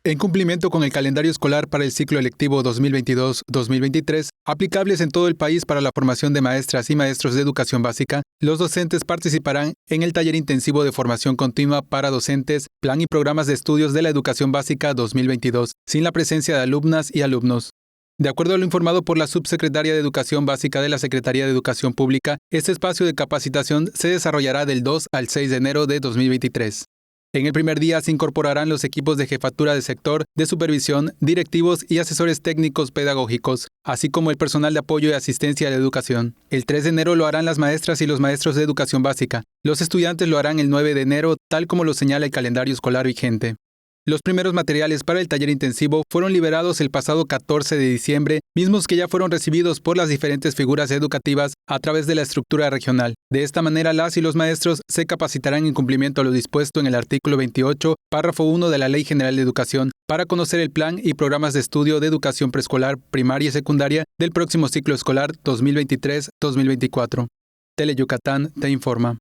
En cumplimiento con el calendario escolar para el ciclo electivo 2022-2023, aplicables en todo el país para la formación de maestras y maestros de educación básica, los docentes participarán en el taller intensivo de formación continua para docentes, plan y programas de estudios de la educación básica 2022, sin la presencia de alumnas y alumnos. De acuerdo a lo informado por la subsecretaria de Educación Básica de la Secretaría de Educación Pública, este espacio de capacitación se desarrollará del 2 al 6 de enero de 2023. En el primer día se incorporarán los equipos de jefatura de sector, de supervisión, directivos y asesores técnicos pedagógicos, así como el personal de apoyo y asistencia a la educación. El 3 de enero lo harán las maestras y los maestros de educación básica. Los estudiantes lo harán el 9 de enero, tal como lo señala el calendario escolar vigente. Los primeros materiales para el taller intensivo fueron liberados el pasado 14 de diciembre, mismos que ya fueron recibidos por las diferentes figuras educativas a través de la estructura regional. De esta manera, las y los maestros se capacitarán en cumplimiento a lo dispuesto en el artículo 28, párrafo 1 de la Ley General de Educación, para conocer el plan y programas de estudio de educación preescolar, primaria y secundaria del próximo ciclo escolar 2023-2024. Tele Yucatán te informa.